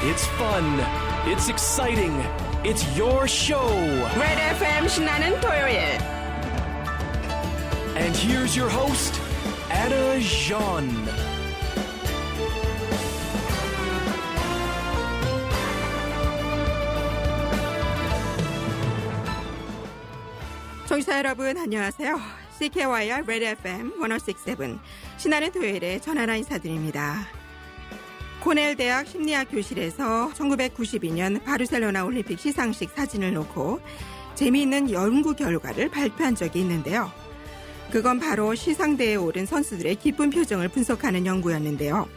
It's fun. It's exciting. It's your show. Red FM 신나는 토요일. And here's your host, Anna Jean. 청취자 여러분 안녕하세요. CKYR Red FM 106.7 신나는 토요일에 전하나 인사드립니다. 코넬 대학 심리학 교실에서 1992년 바르셀로나 올림픽 시상식 사진을 놓고 재미있는 연구 결과를 발표한 적이 있는데요. 그건 바로 시상대에 오른 선수들의 기쁜 표정을 분석하는 연구였는데요.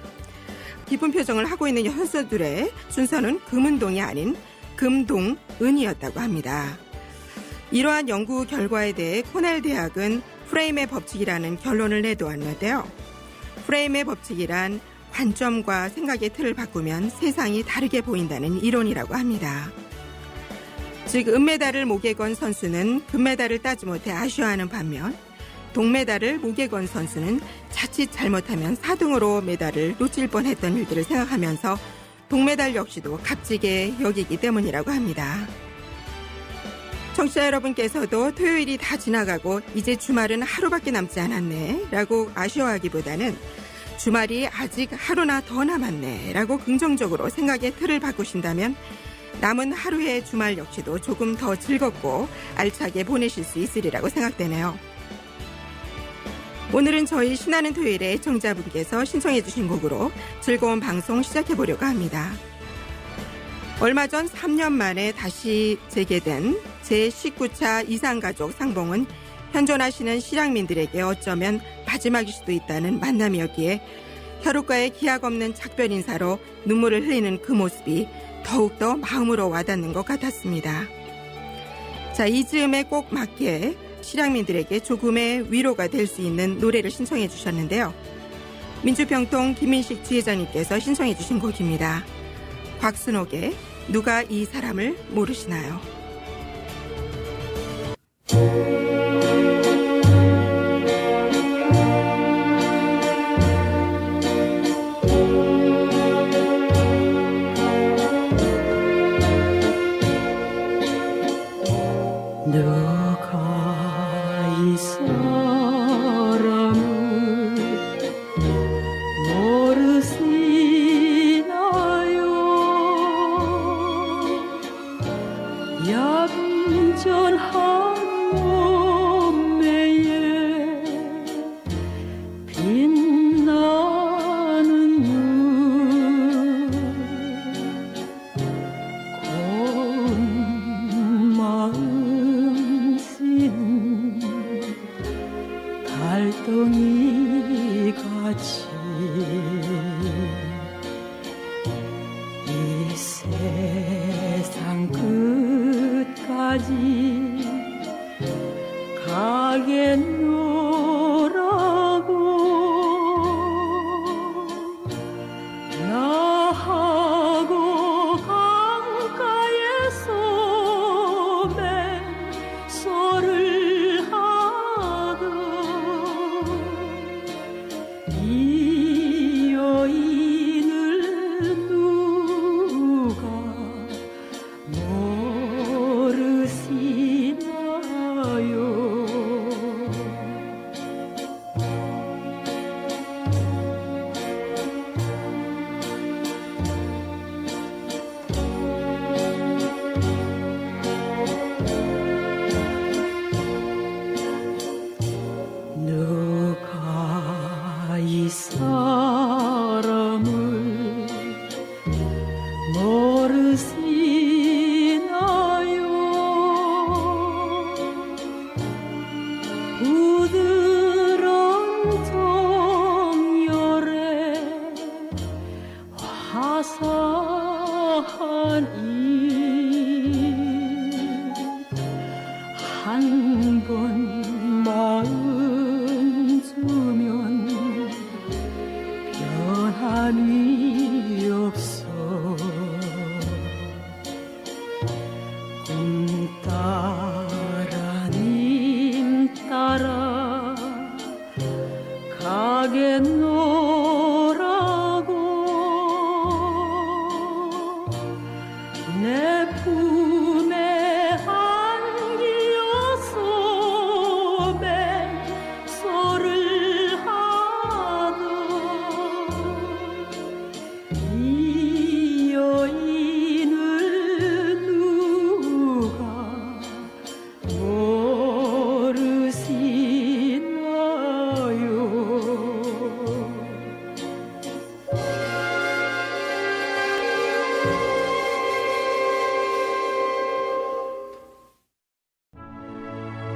기쁜 표정을 하고 있는 선수들의 순서는 금운동이 아닌 금동은이었다고 합니다. 이러한 연구 결과에 대해 코넬 대학은 프레임의 법칙이라는 결론을 내놓았는데요. 프레임의 법칙이란 관점과 생각의 틀을 바꾸면 세상이 다르게 보인다는 이론이라고 합니다. 즉 은메달을 목에 건 선수는 금메달을 따지 못해 아쉬워하는 반면 동메달을 목에 건 선수는 자칫 잘못하면 4등으로 메달을 놓칠 뻔했던 일들을 생각하면서 동메달 역시도 값지게 여기기 때문이라고 합니다. 청취자 여러분께서도 토요일이 다 지나가고 이제 주말은 하루밖에 남지 않았네 라고 아쉬워하기보다는 주말이 아직 하루나 더 남았네 라고 긍정적으로 생각의 틀을 바꾸신다면 남은 하루의 주말 역시도 조금 더 즐겁고 알차게 보내실 수 있으리라고 생각되네요. 오늘은 저희 신나는 토요일에 애청자분께서 신청해 주신 곡으로 즐거운 방송 시작해 보려고 합니다. 얼마 전 3년 만에 다시 재개된 제19차 이산가족 상봉은 현존하시는 실향민들에게 어쩌면 마지막일 수도 있다는 만남이었기에 혈육과의 기약 없는 작별 인사로 눈물을 흘리는 그 모습이 더욱더 마음으로 와닿는 것 같았습니다. 자, 이 즈음에 꼭 맞게 실향민들에게 조금의 위로가 될 수 있는 노래를 신청해 주셨는데요. 민주평통 김민식 지회장님께서 신청해 주신 곡입니다. 곽순옥의 누가 이 사람을 모르시나요? 누가 이 사람을 모르시나요? 얌전한 몸매에 빛나는 눈, 고운 마음 씬 달덩이 같이 이 세상 끝까지 가겠노라고 나하고 강가에서 맹소를 하던 이 여인을 누가 모르시나요? 누가 이 사람을 모르시나요? 부드러운 정열에 화사한 한 번 마음 주면 변함이 없어 꿈 따라 님 따라 가겠노라고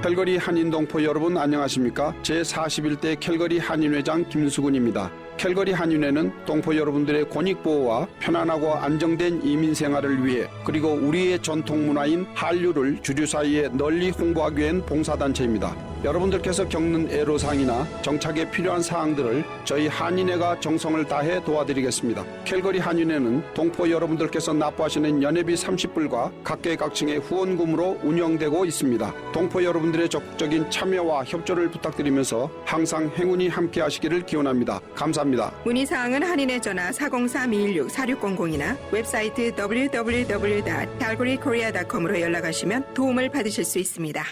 캘거리 한인동포 여러분 안녕하십니까? 제41대 캘거리 한인회장 김수근입니다. 캘거리 한인회는 동포 여러분들의 권익보호와 편안하고 안정된 이민 생활을 위해 그리고 우리의 전통 문화인 한류를 주류 사이에 널리 홍보하기 위한 봉사단체입니다. 여러분들께서 겪는 애로사항이나 정착에 필요한 사항들을 저희 한인회가 정성을 다해 도와드리겠습니다. 캘거리 한인회는 동포 여러분들께서 납부하시는 연회비 30불과 각계각층의 후원금으로 운영되고 있습니다. 동포 여러분들의 적극적인 참여와 협조를 부탁드리면서 항상 행운이 함께 하시기를 기원합니다. 감사합니다. 문의사항은 한인회 전화 403-216-4600이나 웹사이트 www.calgarykorea.com으로 연락하시면 도움을 받으실 수 있습니다.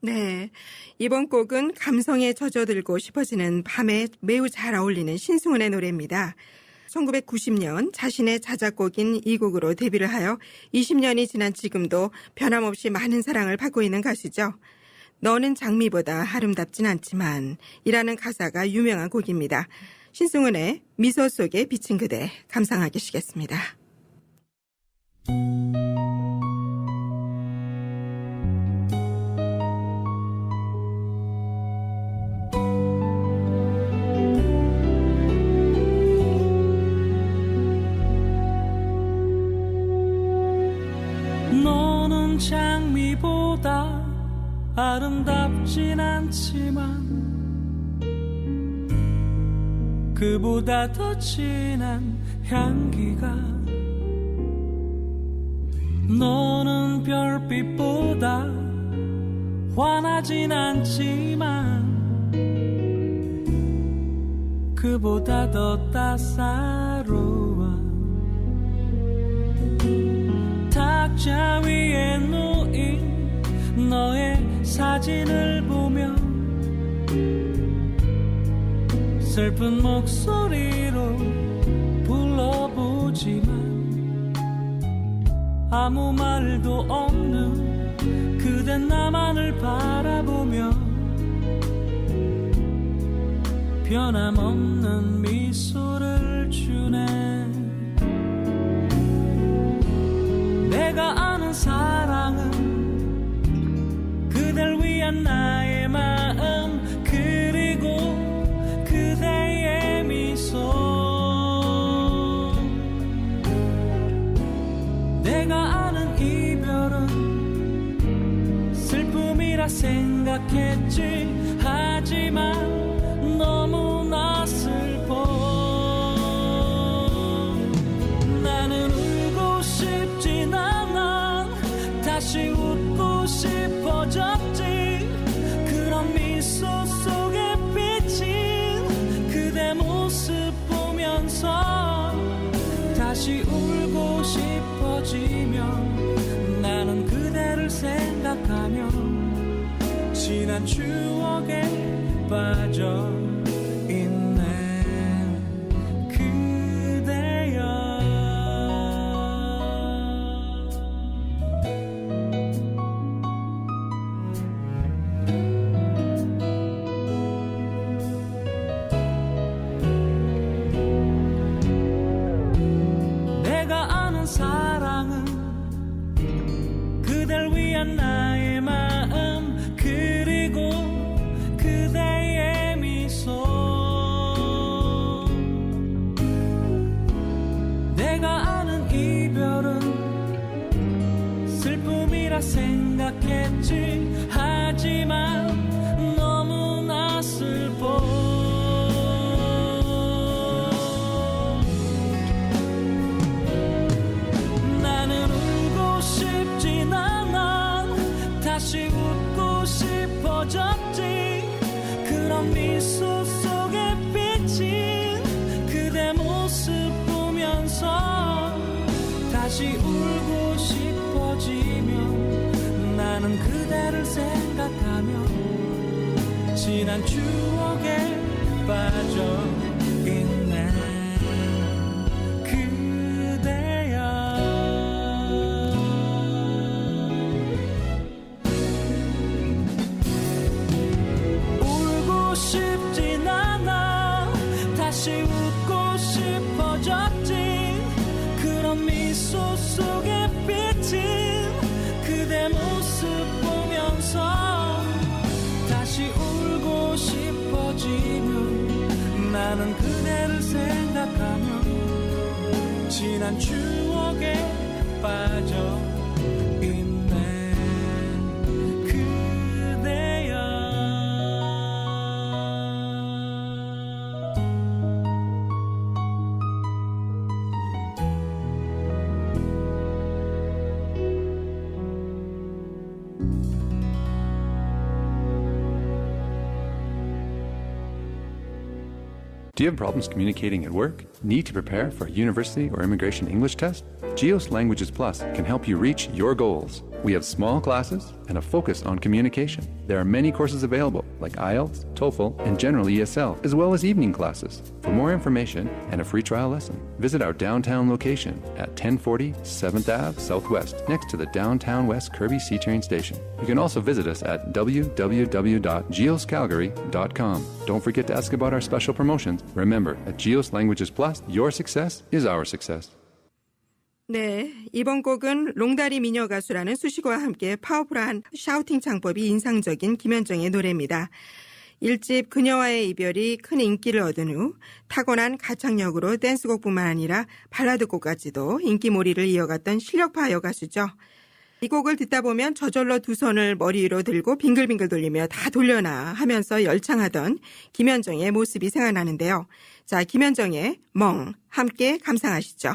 네, 이번 곡은 감성에 젖어들고 싶어지는 밤에 매우 잘 어울리는 신승훈의 노래입니다. 1990년 자신의 자작곡인 이 곡으로 데뷔를 하여 20년이 지난 지금도 변함없이 많은 사랑을 받고 있는 가수죠. 너는 장미보다 아름답진 않지만 이라는 가사가 유명한 곡입니다. 신승훈의 미소 속에 비친 그대 감상하게 시겠습니다. 너는 장미보다 아름답진 않지만 그보다 더 진한 향기가 너는 별빛보다 환하진 않지만 그보다 더 따사로워 탁자 위에 놓인 너의 사진을 보며 슬픈 목소리로 불러보지만 아무 말도 없는 그대 나만을 바라보며 변함없는 미소를 주네. 내가 아는 사랑은 그댈 위한 나의 마음 그리고 그대의 미소. 내가 아는 이별은 슬픔이라 생각했지 하지만 너무나 슬퍼. 나는 울고 싶진 않아 다시 웃고 싶어졌지. 그런 미소 속에 비친 그대 모습 보면서 다시 울고 싶어지며 나는 그대를 생각하며 지난 추억에 빠져 있네. 그대여 내가 아는 사랑은 그댈 위한 나의 마음 그리고 그대의 미소. 내가 아는 이별은 슬픔이라 생각했지 하지만 너무나 슬퍼. 나는 울고 싶진 않아 다시 웃고 싶어졌지. 그런 미소 속에 비친 그대 모습 보면서 다시 울고 싶어지며 나는 그대를 생각하며 지난 추억에 빠져 있네. 그대여 울고 싶진 않아 다시 웃고 싶어졌지. 그런 미소 속에 비친 그대 모습 보면서 지난 추억에 빠져 있네 그대여. Do you have problems communicating at work? Need to prepare for a university or immigration English test? GEOS Languages Plus can help you reach your goals. We have small classes and a focus on communication. There are many courses available like IELTS, TOEFL, and General ESL, as well as evening classes. For more information and a free trial lesson, visit our downtown location at 1040 7th Ave Southwest, next to the Downtown West Kirby C train station. You can also visit us at www.geoscalgary.com. Don't forget to ask about our special promotions. Remember, at GEOS Languages Plus, your success is our success. 네, 이번 곡은 롱다리 미녀 가수라는 수식어와 함께 파워풀한 샤우팅 창법이 인상적인 김현정의 노래입니다. 1집 그녀와의 이별이 큰 인기를 얻은 후 타고난 가창력으로 댄스곡뿐만 아니라 발라드곡까지도 인기몰이를 이어갔던 실력파 여가수죠. 이 곡을 듣다 보면 저절로 두 손을 머리 위로 들고 빙글빙글 돌리며 다 돌려놔 하면서 열창하던 김현정의 모습이 생각나는데요. 자, 김현정의 멍 함께 감상하시죠.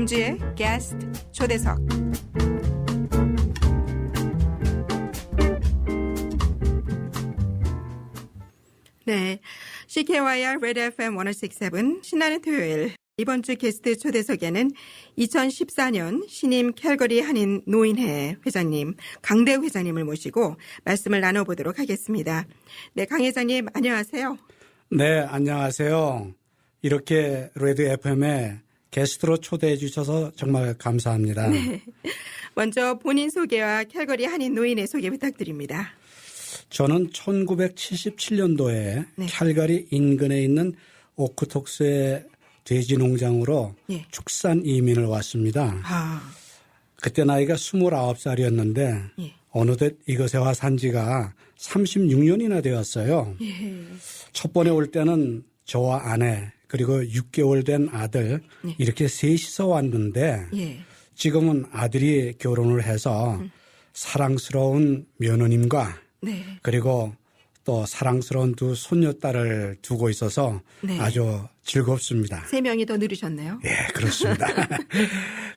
금주의 게스트 초대석 CKYR Red FM 1067 신나는 토요일 이번 주 게스트 초대석에는 2014년 신임 캘거리 한인 노인회 회장님 강대우 회장님을 모시고 말씀을 나눠보도록 하겠습니다. 네, 강 회장님 안녕하세요. 네, 안녕하세요. 이렇게 레드 FM에 게스트로 초대해 주셔서 정말 감사합니다. 네. 먼저 본인 소개와 캘거리 한인 노인회 소개 부탁드립니다. 저는 1977년도에 네. 캘거리 인근에 있는 오크톡스의 돼지 농장으로 예. 축산 이민을 왔습니다. 아, 그때 나이가 29살이었는데 예. 어느덧 이것에 와 산 지가 36년이나 되었어요. 예. 첫 번에 올 때는 저와 아내 그리고 6개월 된 아들 예. 이렇게 셋이서 왔는데 예. 지금은 아들이 결혼을 해서 사랑스러운 며느님과 네. 그리고 또 사랑스러운 두 손녀딸을 두고 있어서 네. 아주 즐겁습니다. 3명이 더 늘으셨네요. 예, 그렇습니다.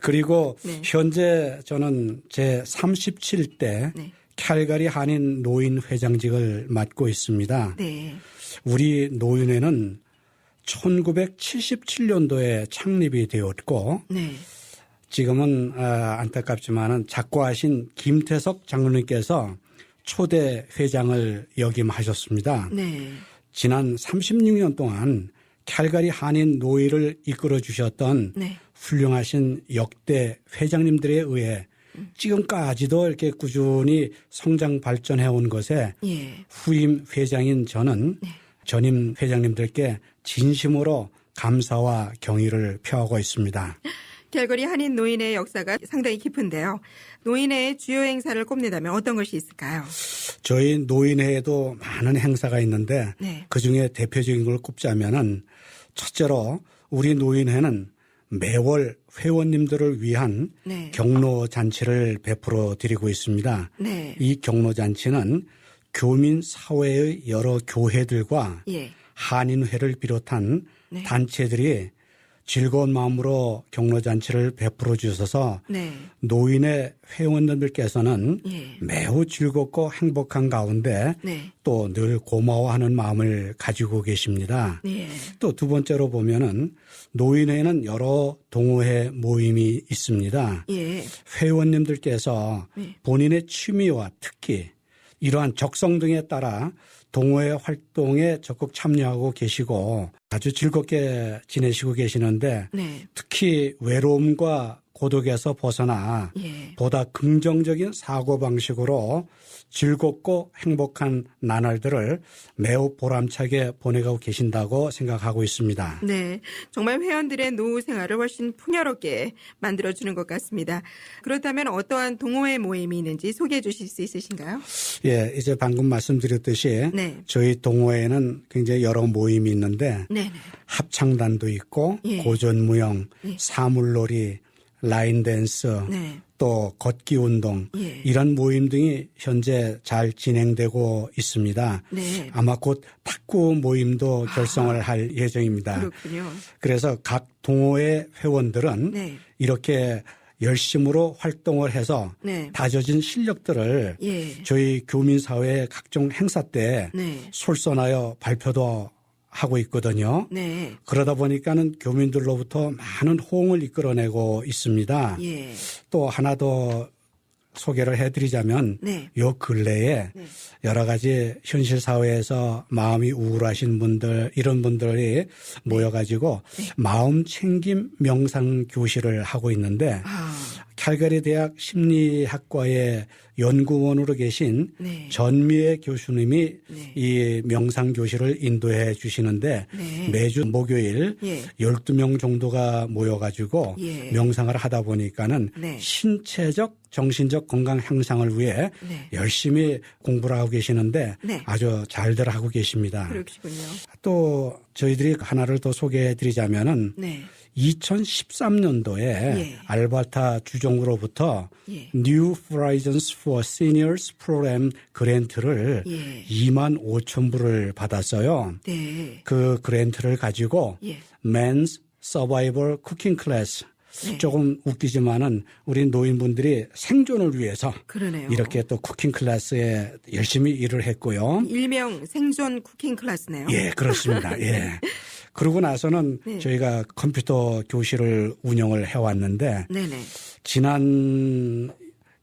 그리고 네. 현재 저는 제 37대 네. 캘거리 한인 노인 회장직을 맡고 있습니다. 네. 우리 노인회는 1977년도에 창립이 되었고 네. 지금은 안타깝지만은 작고하신 김태석 장로님께서 초대 회장을 역임하셨습니다. 네. 지난 36년 동안 캘거리 한인 노회를 이끌어 주셨던 네. 훌륭하신 역대 회장님들에 의해 지금까지도 이렇게 꾸준히 성장 발전해 온 것에 예. 후임 회장인 저는 전임 회장님들께 진심으로 감사와 경의를 표하고 있습니다. 캘거리 한인 노인의 역사가 상당히 깊은데요. 노인의 주요 행사를 꼽는다면 어떤 것이 있을까요? 저희 노인회에도 많은 행사가 있는데 네. 그중에 대표적인 걸 꼽자면은 첫째로 우리 노인회는 매월 회원님들을 위한 네. 경로 잔치를 베풀어 드리고 있습니다. 네. 이 경로 잔치는 교민 사회의 여러 교회들과 예. 한인회를 비롯한 네. 단체들이 즐거운 마음으로 경로잔치를 베풀어 주셔서 네. 노인의 회원님들께서는 예. 매우 즐겁고 행복한 가운데 네. 또 늘 고마워하는 마음을 가지고 계십니다. 예. 또 두 번째로 보면은 노인회에는 여러 동호회 모임이 있습니다. 예. 회원님들께서 네. 본인의 취미와 특기 이러한 적성 등에 따라 동호회 활동에 적극 참여하고 계시고 아주 즐겁게 지내시고 계시는데 네. 특히 외로움과 고독에서 벗어나 예. 보다 긍정적인 사고방식으로 즐겁고 행복한 나날들을 매우 보람차게 보내고 계신다고 생각하고 있습니다. 네. 정말 회원들의 노후 생활을 훨씬 풍요롭게 만들어주는 것 같습니다. 그렇다면 어떠한 동호회 모임이 있는지 소개해 주실 수 있으신가요? 예, 이제 방금 말씀드렸듯이 네. 저희 동호회에는 굉장히 여러 모임이 있는데 네네. 합창단도 있고 예. 고전무용, 예. 사물놀이, 라인댄스, 네. 또 걷기 운동 예. 이런 모임 등이 현재 잘 진행되고 있습니다. 네. 아마 곧 탁구 모임도 결성을 할 예정입니다. 그렇군요. 그래서 각 동호회 회원들은 네. 이렇게 열심으로 활동을 해서 네. 다져진 실력들을 예. 저희 교민사회 각종 행사 때 네. 솔선하여 발표도 하고 있거든요. 네. 그러다 보니까는 교민들로부터 많은 호응을 이끌어내고 있습니다. 예. 또 하나 더 소개를 해드리자면 네. 요 근래에 네. 여러 가지 현실 사회에서 마음이 우울하신 분들 이런 분들이 모여가지고 마음 챙김 명상 교실을 하고 있는데 아. 캘거리 대학 심리학과의 연구원으로 계신 네. 전미애 교수님이 네. 이 명상 교실을 인도해 주시는데 네. 매주 목요일 예. 12명 정도가 모여가지고 예. 명상을 하다 보니까는 네. 신체적 정신적 건강 향상을 위해 네. 열심히 공부를 하고 계시는데 네. 아주 잘들 하고 계십니다. 그러시군요. 또 저희들이 하나를 더 소개해 드리자면은 네. 2013년도에 예. 알버타 주정부로부터 예. New Horizons for Seniors 프로그램 그랜트를 예. 2만 5천 불을 받았어요. 네. 그 그랜트를 가지고 예. Men's Survival Cooking Class 네. 조금 웃기지만은 우리 노인분들이 생존을 위해서 그러네요. 이렇게 또 쿠킹 클래스에 열심히 일을 했고요. 일명 생존 쿠킹 클래스네요. 예, 그렇습니다. 예. 그러고 나서는 네. 저희가 컴퓨터 교실을 운영을 해왔는데 네네. 지난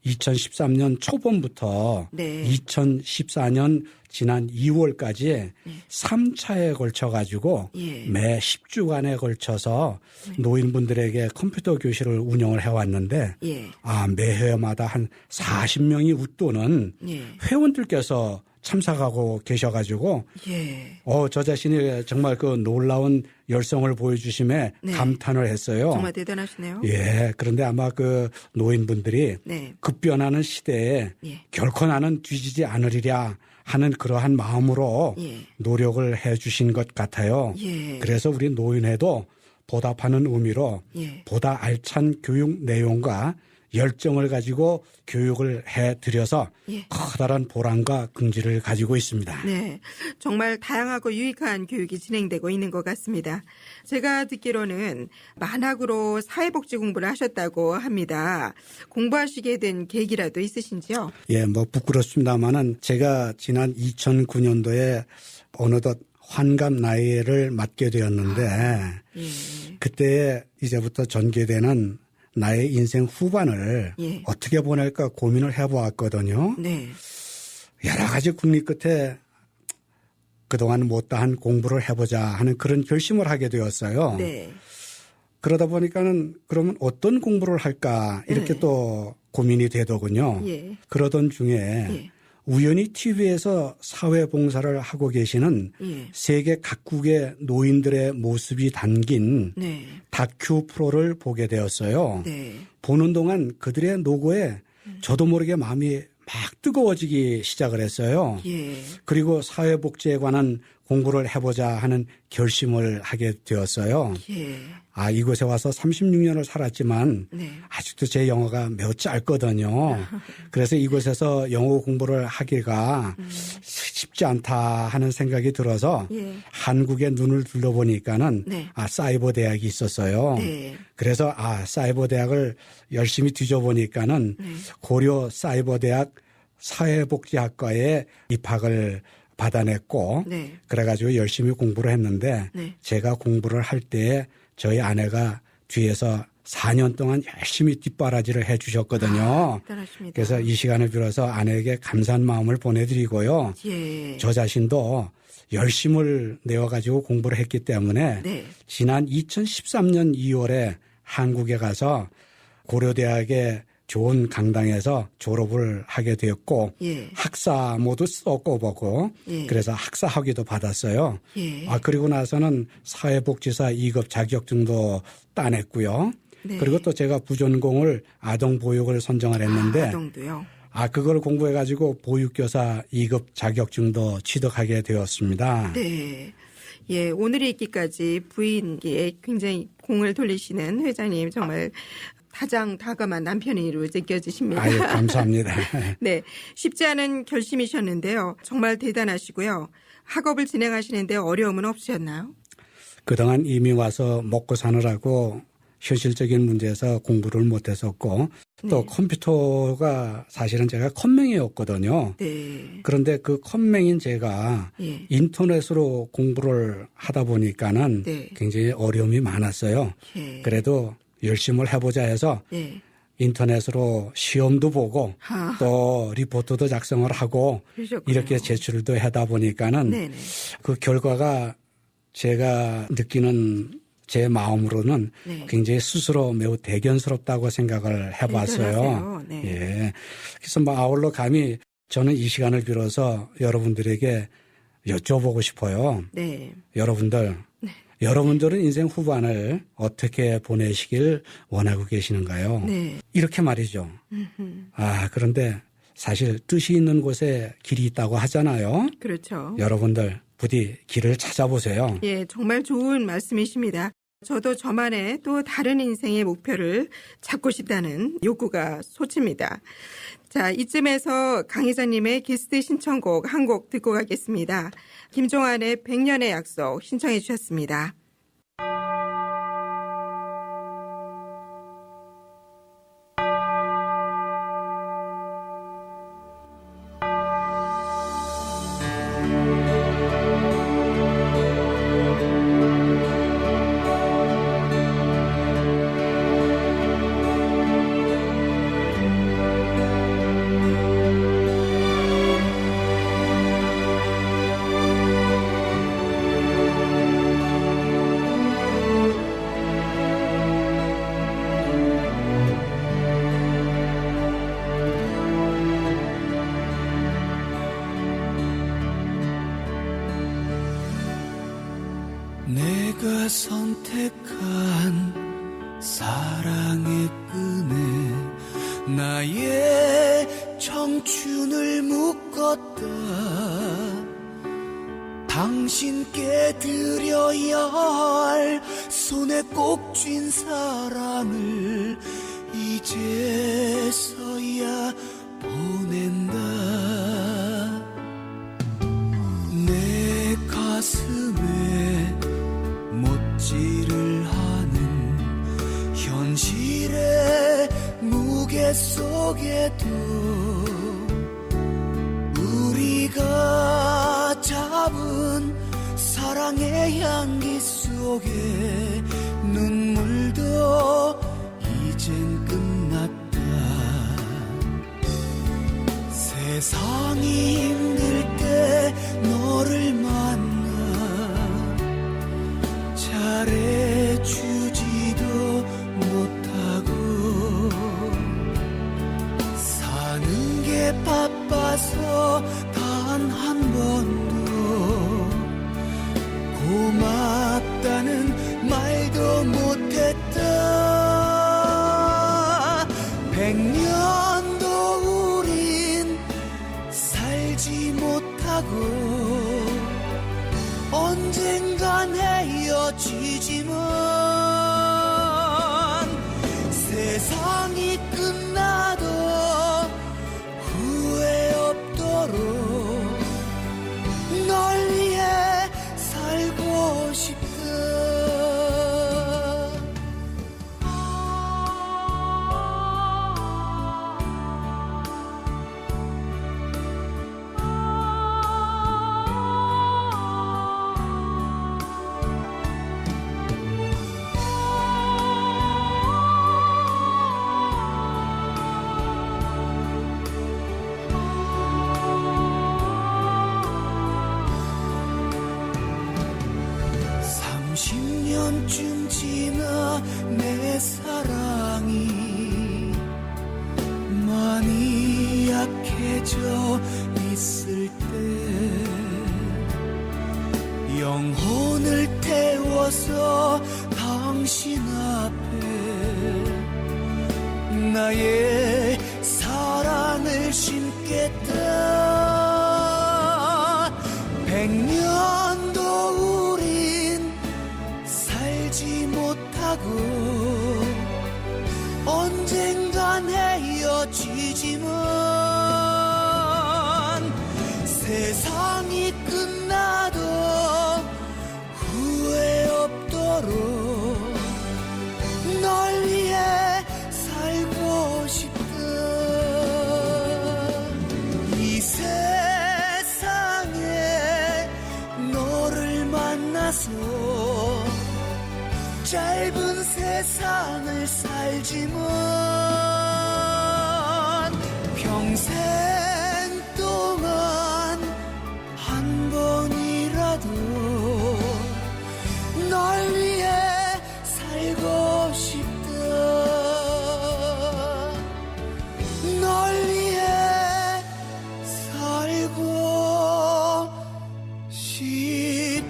2013년 초반부터 네. 2014년 지난 2월까지 3차에 걸쳐 가지고 예. 매 10주간에 걸쳐서 노인분들에게 컴퓨터 교실을 운영을 해왔는데 예. 매해마다 한 40명이 웃도는 예. 회원들께서 참석하고 계셔가지고 예. 저 자신이 정말 그 놀라운 열성을 보여주심에 네. 감탄을 했어요. 정말 대단하시네요. 예. 그런데 아마 그 노인분들이 네. 급변하는 시대에 예. 결코 나는 뒤지지 않으리랴 하는 그러한 마음으로 예. 노력을 해 주신 것 같아요. 예. 그래서 우리 노인회도 보답하는 의미로 예. 보다 알찬 교육 내용과 열정을 가지고 교육을 해드려서 예. 커다란 보람과 긍지를 가지고 있습니다. 네. 정말 다양하고 유익한 교육이 진행되고 있는 것 같습니다. 제가 듣기로는 만학으로 사회복지 공부를 하셨다고 합니다. 공부하시게 된 계기라도 있으신지요? 예, 뭐 부끄럽습니다만은 제가 지난 2009년도에 어느덧 환갑 나이를 맞게 되었는데 예. 그때 이제부터 전개되는 나의 인생 후반을 예. 어떻게 보낼까 고민을 해보았거든요. 네. 여러 가지 국리 끝에 그동안 못다한 공부를 해보자 하는 그런 결심을 하게 되었어요. 네. 그러다 보니까는 그러면 어떤 공부를 할까 이렇게 네. 또 고민이 되더군요. 예. 그러던 중에 예. 우연히 TV에서 사회봉사를 하고 계시는 예. 세계 각국의 노인들의 모습이 담긴 네. 다큐 프로를 보게 되었어요. 네. 보는 동안 그들의 노고에 저도 모르게 마음이 막 뜨거워지기 시작을 했어요. 예. 그리고 사회복지에 관한 공부를 해보자 하는 결심을 하게 되었어요. 예. 이곳에 와서 36년을 살았지만 네. 아직도 제 영어가 매우 짧거든요. 그래서 이곳에서 영어 공부를 하기가 쉽지 않다 하는 생각이 들어서 예. 한국에 눈을 둘러보니까는 네. 사이버 대학이 있었어요. 네. 그래서 사이버 대학을 열심히 뒤져보니까는 네. 고려 사이버 대학 사회복지학과에 입학을 받아냈고 네. 그래가지고 열심히 공부를 했는데 네. 제가 공부를 할 때 저희 아내가 뒤에서 4년 동안 열심히 뒷바라지를 해 주셨거든요. 대단하십니다. 그래서 이 시간을 빌어서 아내에게 감사한 마음을 보내드리고요. 예. 저 자신도 열심을 내어가지고 공부를 했기 때문에 네. 지난 2013년 2월에 한국에 가서 고려대학의 좋은 강당에서 졸업을 하게 되었고 예. 학사모도 쏘고보고 예. 그래서 학사학위도 받았어요. 예. 그리고 나서는 사회복지사 2급 자격증도 따냈고요. 네. 그리고 또 제가 부전공을 아동보육을 선정을 했는데 아동도요. 그걸 공부해가지고 보육교사 2급 자격증도 취득하게 되었습니다. 네. 예, 오늘에 있기까지 부인에 굉장히 공을 돌리시는 회장님 정말 다정다감한 남편으로 느껴지십니다. 아유, 감사합니다. 네, 쉽지 않은 결심이셨는데요. 정말 대단하시고요. 학업을 진행하시는데 어려움은 없으셨나요? 그동안 이미 와서 먹고 사느라고 현실적인 문제에서 공부를 못했었고 또 네. 컴퓨터가 사실은 제가 컴맹이었거든요. 네. 그런데 그 컴맹인 제가 예. 인터넷으로 공부를 하다 보니까는 네. 굉장히 어려움이 많았어요. 예. 그래도 열심을 해보자 해서 예. 인터넷으로 시험도 보고 아. 또 리포트도 작성을 하고 그러셨군요. 이렇게 제출도 하다 보니까는 네네. 그 결과가 제가 느끼는 제 마음으로는 네. 굉장히 스스로 매우 대견스럽다고 생각을 해봤어요. 대단하세요. 네. 예. 그래서 아울러 감히 저는 이 시간을 빌어서 여러분들에게 여쭤보고 싶어요. 네. 여러분들은 인생 후반을 어떻게 보내시길 원하고 계시는가요? 네. 이렇게 말이죠. 그런데 사실 뜻이 있는 곳에 길이 있다고 하잖아요. 그렇죠. 여러분들 부디 길을 찾아보세요. 예, 정말 좋은 말씀이십니다. 저도 저만의 또 다른 인생의 목표를 찾고 싶다는 욕구가 솟습니다. 자, 이쯤에서 강 회장님의 게스트 신청곡 한 곡 듣고 가겠습니다. 김종환의 100년의 약속 신청해 주셨습니다. 선택한 사랑의 끈에 나의 청춘을 묶었다. 당신께 드려야 할 손에 꼭 쥔 사랑을 이제서야 보낸다. 내 가슴에 못질을 하는 현실의 무게 속에도 우리가 잡은 사랑의 향기 속에 눈물도 이젠 끝났다. 세상이 힘들 때 너를 만나 잘해주지도 못하고 사는 게 바빠서 단 한 번도 고맙다는 말도 못했다. 100년도 우린 살지 못하고 언젠간 헤어지지만 세상이 끝나도 후회 없도록 널 위해 살고 싶다. 쯤 지나 내 사랑이 많이 약해져 있을 때 영혼을 태워서 당신 앞에 나의 사랑을 심겠다. 100년도 우린 살지 못하고 언젠간 헤어지지만 세상이 끝나도 후회 없도록 널 위해 살고 싶다. 이 세상에 너를 만나서 짧은 세상을 살지만 평생 동안 한 번이라도 널 위해 살고 싶다. 널 위해 살고 싶다.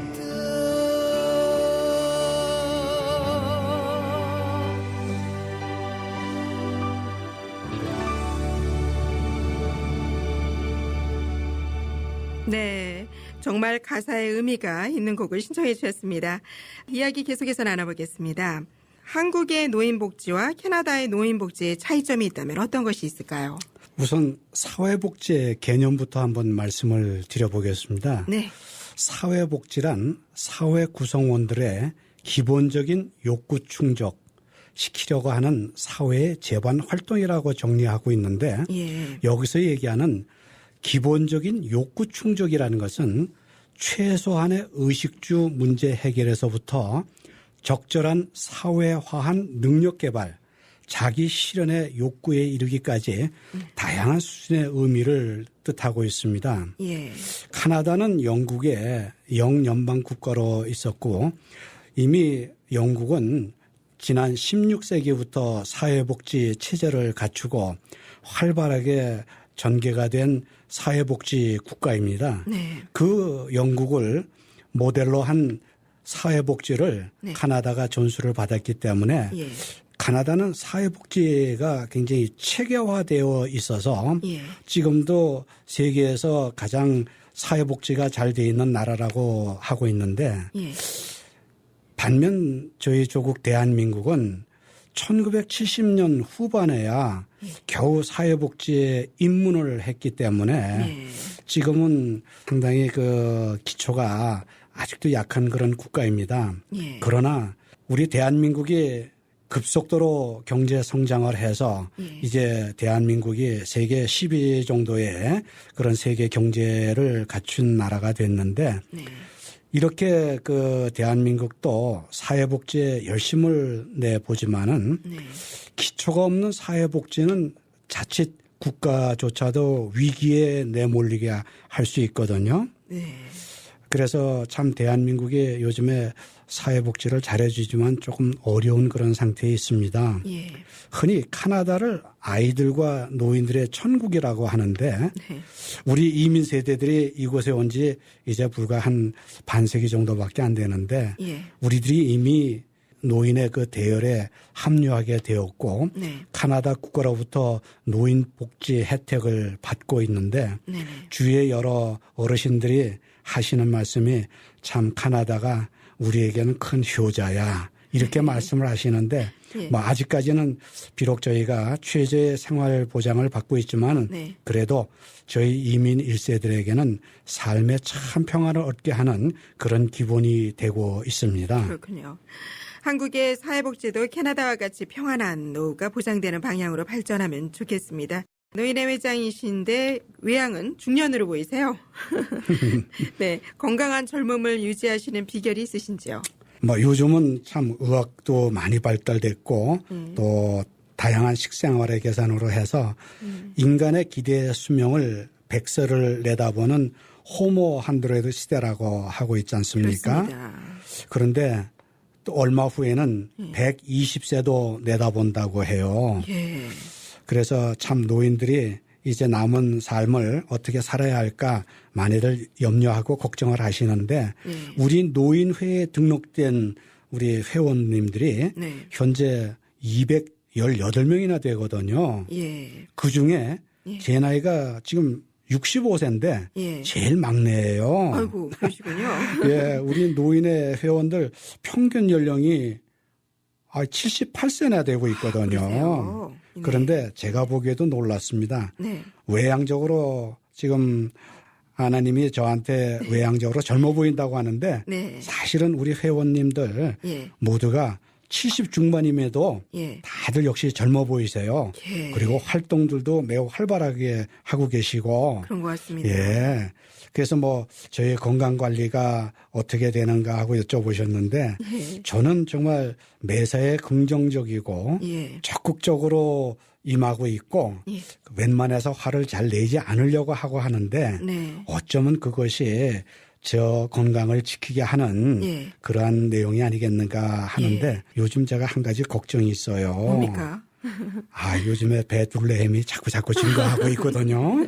네, 정말 가사의 의미가 있는 곡을 신청해 주셨습니다. 이야기 계속해서 나눠보겠습니다. 한국의 노인복지와 캐나다의 노인복지의 차이점이 있다면 어떤 것이 있을까요? 우선 사회복지의 개념부터 한번 말씀을 드려보겠습니다. 네. 사회복지란 사회 구성원들의 기본적인 욕구 충족 시키려고 하는 사회의 재반 활동이라고 정리하고 있는데 예. 여기서 얘기하는 기본적인 욕구 충족이라는 것은 최소한의 의식주 문제 해결에서부터 적절한 사회화한 능력 개발, 자기 실현의 욕구에 이르기까지 다양한 수준의 의미를 뜻하고 있습니다. 예. 카나다는 영국의 영연방 국가로 있었고 이미 영국은 지난 16세기부터 사회복지 체제를 갖추고 활발하게 전개가 된 사회복지 국가입니다. 네. 그 영국을 모델로 한 사회복지를 네. 카나다가 전수를 받았기 때문에 예. 카나다는 사회복지가 굉장히 체계화되어 있어서 예. 지금도 세계에서 가장 사회복지가 잘 돼 있는 나라라고 하고 있는데 예. 반면 저희 조국 대한민국은 1970년 후반에야 겨우 사회복지에 입문을 했기 때문에 네. 지금은 상당히 그 기초가 아직도 약한 그런 국가입니다. 예. 그러나 우리 대한민국이 급속도로 경제 성장을 해서 예. 이제 대한민국이 세계 10위 정도의 그런 세계 경제를 갖춘 나라가 됐는데 네. 이렇게 그 대한민국도 사회복지에 열심을 내보지만은 네. 기초가 없는 사회복지는 자칫 국가조차도 위기에 내몰리게 할 수 있거든요. 네. 그래서 참 대한민국이 요즘에 사회복지를 잘해주지만 조금 어려운 그런 상태에 있습니다. 예. 흔히 카나다를 아이들과 노인들의 천국이라고 하는데 네. 우리 이민 세대들이 이곳에 온 지 이제 불과 한 반세기 정도밖에 안 되는데 예. 우리들이 이미 노인의 그 대열에 합류하게 되었고 네. 카나다 국가로부터 노인 복지 혜택을 받고 있는데 네. 주위의 여러 어르신들이 하시는 말씀이 참 카나다가 우리에게는 큰 효자야 이렇게 말씀을 하시는데 예. 뭐 아직까지는 비록 저희가 최저의 생활 보장을 받고 있지만 네. 그래도 저희 이민 1세들에게는 삶의 참 평안을 얻게 하는 그런 기본이 되고 있습니다. 그렇군요. 한국의 사회복지도 캐나다와 같이 평안한 노후가 보장되는 방향으로 발전하면 좋겠습니다. 노인의 회장이신데 외양은 중년으로 보이세요. 네, 건강한 젊음을 유지하시는 비결이 있으신지요? 뭐 요즘은 참 의학도 많이 발달됐고 또 다양한 식생활의 개선으로 해서 인간의 기대 수명을 100세를 내다보는 호모 한드로이드 시대라고 하고 있지 않습니까? 그렇습니다. 그런데 또 얼마 후에는 120세도 내다본다고 해요. 예. 그래서 참 노인들이 이제 남은 삶을 어떻게 살아야 할까 많이들 염려하고 걱정을 하시는데 우리 노인회에 등록된 우리 회원님들이 네. 현재 218명이나 되거든요. 예. 그중에 제 나이가 지금 65세인데 예. 제일 막내예요. 아이고, 그러시군요. 예, 우리 노인의 회원들 평균 연령이 78세나 되고 있거든요. 그러세요? 네. 그런데 제가 보기에도 놀랐습니다. 네. 외향적으로 지금 하나님이 저한테 외향적으로 젊어 보인다고 하는데 네. 사실은 우리 회원님들 예. 모두가 70 중반임에도 예. 다들 역시 젊어 보이세요. 예. 그리고 활동들도 매우 활발하게 하고 계시고 그런 것 같습니다. 예. 그래서 뭐 저희 건강 관리가 어떻게 되는가 하고 여쭤보셨는데 예. 저는 정말 매사에 긍정적이고 예. 적극적으로 임하고 있고 예. 웬만해서 화를 잘 내지 않으려고 하고 하는데 네. 어쩌면 그것이 저 건강을 지키게 하는 예. 그러한 내용이 아니겠는가 하는데 요즘 제가 한 가지 걱정이 있어요. 뭡니까? 요즘에 배 둘레 힘이 자꾸 증가하고 있거든요.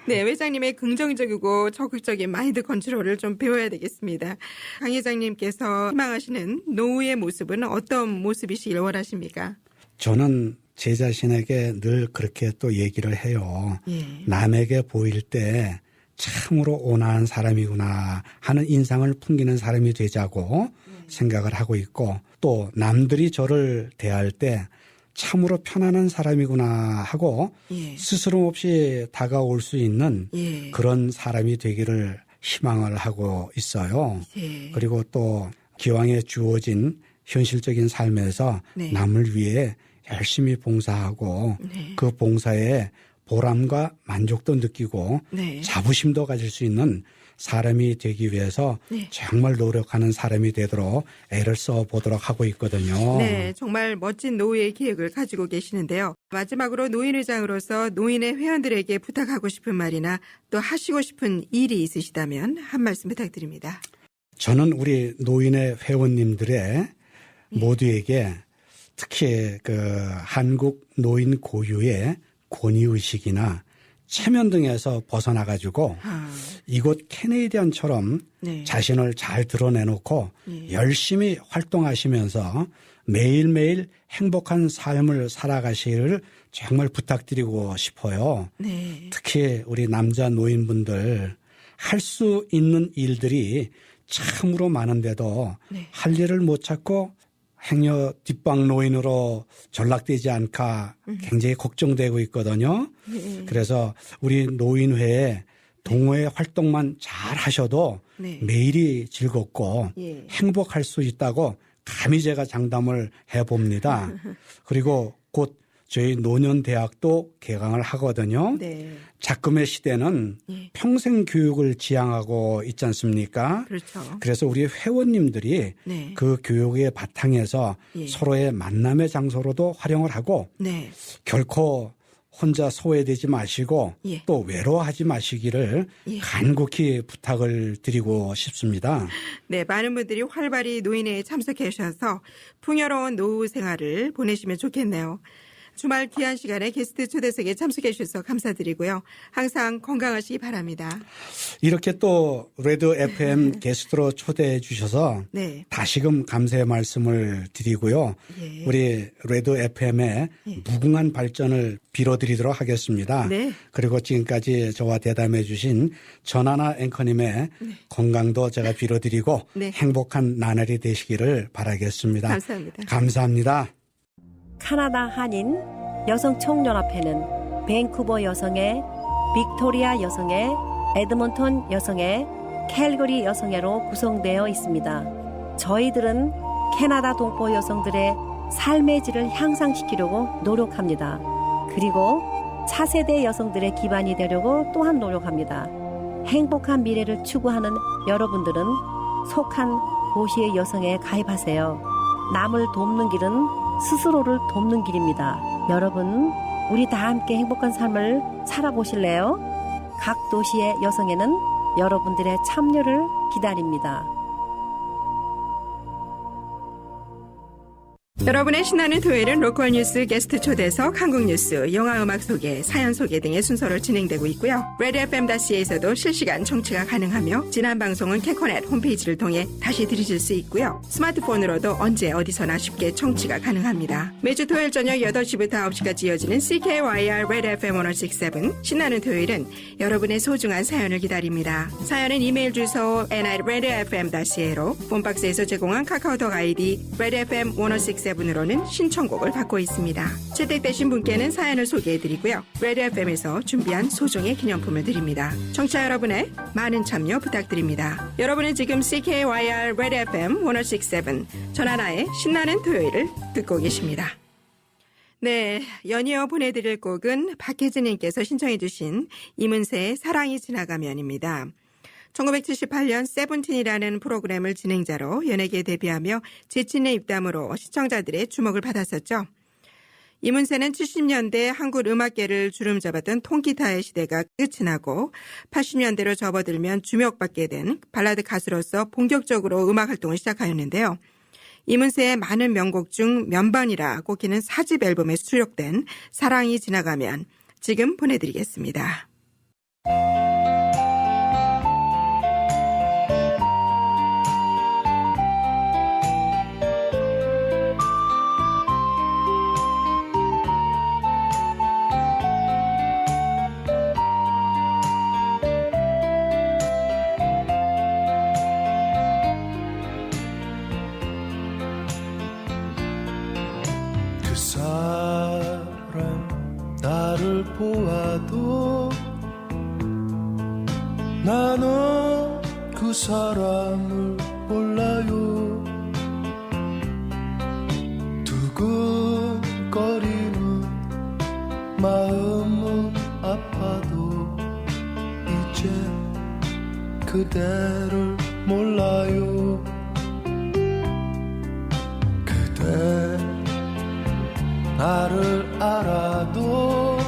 네, 회장님의 긍정적이고 적극적인 마인드 컨트롤을 좀 배워야 되겠습니다. 강 회장님께서 희망하시는 노후의 모습은 어떤 모습이시길 원하십니까? 저는 제 자신에게 늘 그렇게 또 얘기를 해요. 예. 남에게 보일 때 참으로 온화한 사람이구나 하는 인상을 풍기는 사람이 되자고 생각을 하고 있고 또 남들이 저를 대할 때 참으로 편안한 사람이구나 하고 예. 스스럼 없이 다가올 수 있는 예. 그런 사람이 되기를 희망을 하고 있어요. 예. 그리고 또 기왕에 주어진 현실적인 삶에서 네. 남을 위해 열심히 봉사하고 네. 그 봉사에 보람과 만족도 느끼고 네. 자부심도 가질 수 있는 사람이 되기 위해서 네. 정말 노력하는 사람이 되도록 애를 써보도록 하고 있거든요. 네, 정말 멋진 노후의 계획을 가지고 계시는데요. 마지막으로 노인회장으로서 노인의 회원들에게 부탁하고 싶은 말이나 또 하시고 싶은 일이 있으시다면 한 말씀 부탁드립니다. 저는 우리 노인의 회원님들의 모두에게 특히 그 한국 노인 고유의 권위의식이나 체면 등에서 벗어나가지고 이곳 캐네디언처럼 네. 자신을 잘 드러내놓고 예. 열심히 활동하시면서 매일매일 행복한 삶을 살아가시기를 정말 부탁드리고 싶어요. 네. 특히 우리 남자 노인분들 할 수 있는 일들이 참으로 많은데도 네. 할 일을 못 찾고 행여 뒷방 노인으로 전락되지 않을까 굉장히 걱정되고 있거든요. 네. 그래서 우리 노인회에 동호회 활동만 잘 하셔도 네. 매일이 즐겁고 예. 행복할 수 있다고 감히 제가 장담을 해봅니다. 그리고 곧 저희 노년대학도 개강을 하거든요. 네. 작금의 시대는 예. 평생 교육을 지향하고 있지 않습니까? 그렇죠. 그래서 우리 회원님들이 네. 그 교육의 바탕에서 예. 서로의 만남의 장소로도 활용을 하고 네. 결코 혼자 소외되지 마시고 예. 또 외로워하지 마시기를 예. 간곡히 부탁을 드리고 싶습니다. 네, 많은 분들이 활발히 노인회에 참석해 주셔서 풍요로운 노후 생활을 보내시면 좋겠네요. 주말 귀한 시간에 게스트 초대석에 참석해 주셔서 감사드리고요. 항상 건강하시기 바랍니다. 이렇게 또 레드 FM 게스트로 초대해 주셔서 네. 다시금 감사의 말씀을 드리고요. 예. 우리 레드 FM의 무궁한 발전을 빌어드리도록 하겠습니다. 네. 그리고 지금까지 저와 대담해 주신 전하나 앵커님의 건강도 제가 빌어드리고 네. 행복한 나날이 되시기를 바라겠습니다. 감사합니다. 감사합니다. 카나다 한인 여성총연합회는 밴쿠버 여성회, 빅토리아 여성회, 에드먼턴 여성회, 캘거리 여성회로 구성되어 있습니다. 저희들은 캐나다 동포 여성들의 삶의 질을 향상시키려고 노력합니다. 그리고 차세대 여성들의 기반이 되려고 또한 노력합니다. 행복한 미래를 추구하는 여러분들은 속한 도시의 여성에 가입하세요. 남을 돕는 길은 스스로를 돕는 길입니다. 여러분, 우리 다 함께 행복한 삶을 살아보실래요? 각 도시의 여성에는 여러분들의 참여를 기다립니다. 여러분의 신나는 토요일은 로컬 뉴스, 게스트 초대석, 한국 뉴스, 영화 음악 소개, 사연 소개 등의 순서로 진행되고 있고요. redfm.ca에서도 실시간 청취가 가능하며 지난 방송은 캐커넷 홈페이지를 통해 다시 들으실 수 있고요. 스마트폰으로도 언제 어디서나 쉽게 청취가 가능합니다. 매주 토요일 저녁 8시부터 9시까지 이어지는 CKYR Red FM 1067 신나는 토요일은 여러분의 소중한 사연을 기다립니다. 사연은 이메일 주소 redfm.ca로 폰박스에서 제공한 카카오톡 아이디 redfm 1067으로는 신청곡을 받고 있습니다. 채택되신 분께는 사연을 소개해드리고요. 레드 FM에서 준비한 소정의 기념품을 드립니다. 청취자 여러분의 많은 참여 부탁드립니다. 여러분은 지금 CKYR Red FM 1067 전하나의 신나는 토요일을 듣고 계십니다. 네, 연이어 보내드릴 곡은 박혜진님께서 신청해 주신 이문세의 사랑이 지나가면입니다. 1978년 세븐틴이라는 프로그램을 진행자로 연예계에 데뷔하며 재치있는 입담으로 시청자들의 주목을 받았었죠. 이문세는 70년대 한국 음악계를 주름잡았던 통기타의 시대가 끝이 나고 80년대로 접어들면 주목받게 된 발라드 가수로서 본격적으로 음악 활동을 시작하였는데요. 이문세의 많은 명곡 중 면반이라 꼽히는 4집 앨범에 수록된 사랑이 지나가면 지금 보내드리겠습니다. 나를 보아도 나는 그 사람을 몰라요. 두근거리는 마음은 아파도 이제 그대를 몰라요. 그대 나를 알아도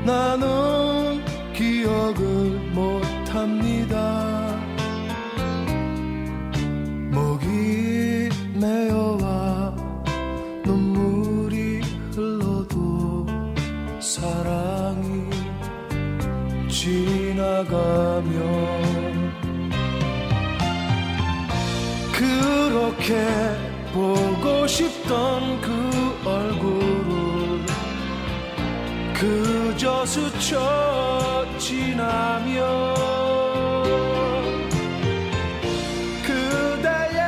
나는 기억을 못합니다. 목이 메어와 눈물이 흘러도 사랑 지나가면 그렇게 보고 싶던 그 얼굴을 그저 스쳐 지나면 그대의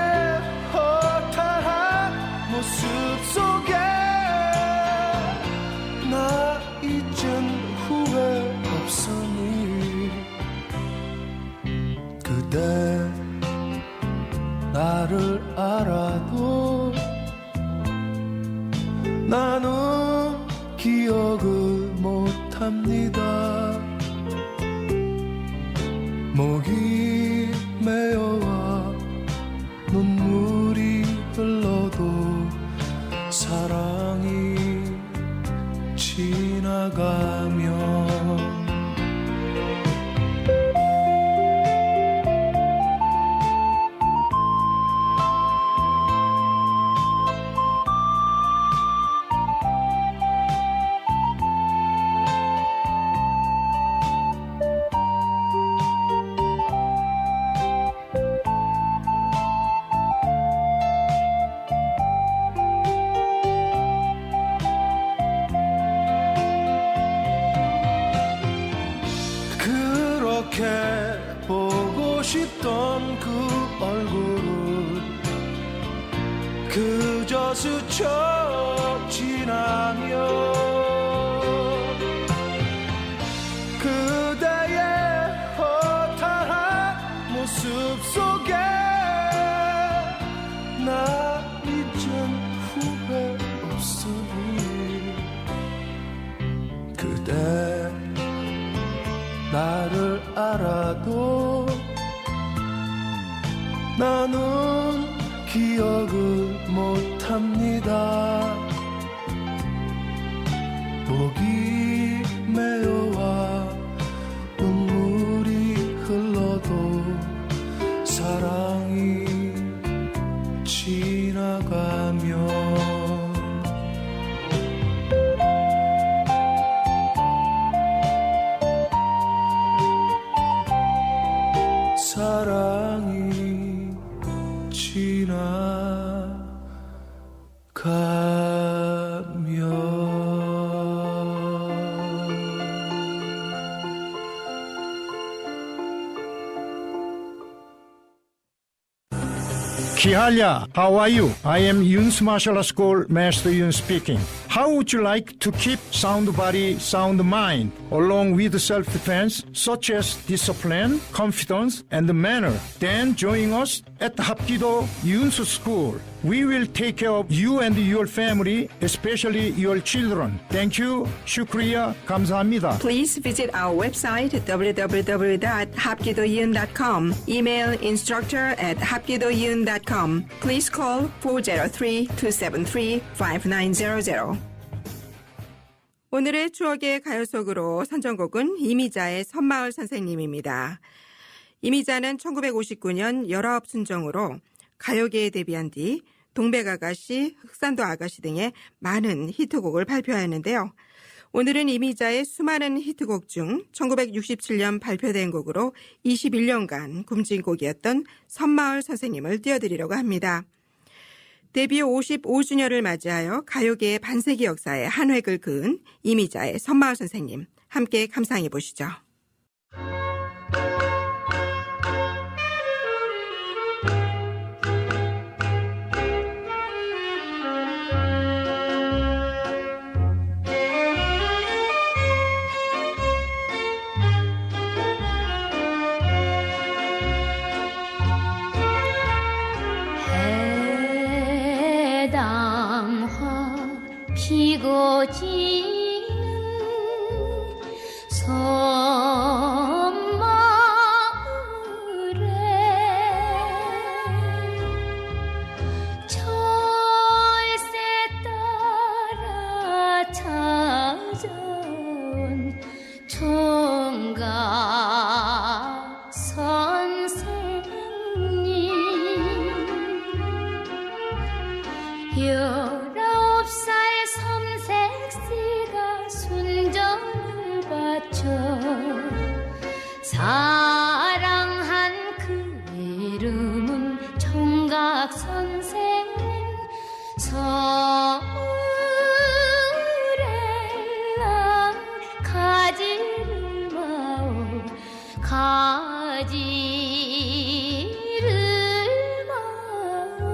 허탈한 모습 속에 나 이젠 후회 없으니 그대 나를 알아도 나는 기억을 못합니다. 목이 메어와 눈물이 흘러도 사랑이 지나가면 보고 싶던 그 얼굴을 그저 스쳐 지나면 그대의 허탈한 모습 속에 나 이젠 후회 없으니 그대 나를 알아도 나는 기억을 못합니다. 목이 메어와 눈물이 흘러도 사랑이 지나가면 사랑이 지나가면 Kihalia, how are you? I am Yun's Martial Arts School Master Yun speaking. How would you like to keep sound body, sound mind, along with self-defense, such as discipline, confidence, and manner? Then join us at Hapkido Yun's School. We will take care of you and your family, especially your children. Thank you. Shukriya. 감사합니다. Please visit our website www.hapkidoyun.com. Email instructor@hapkidoyun.com. Please call 403-273-5900. 오늘의 추억의 가요 속으로 선정곡은 이미자의 섬마을 선생님입니다. 이미자는 1959년 19순정으로 가요계에 데뷔한 뒤 동백아가씨, 흑산도 아가씨 등의 많은 히트곡을 발표하였는데요. 오늘은 이미자의 수많은 히트곡 중 1967년 발표된 곡으로 21년간 굶진 곡이었던 섬마을 선생님을 띄워드리려고 합니다. 데뷔 55주년을 맞이하여 가요계의 반세기 역사에 한 획을 그은 이미자의 섬마을 선생님, 함께 감상해 보시죠. 피고 지는 섬마을에 철새 따라 찾아온 총각 선생님 19살 섬색시가 순정을 바쳐 사랑한 그 이름은 총각 선생 서울에랑 가지를 마오 가지를 마오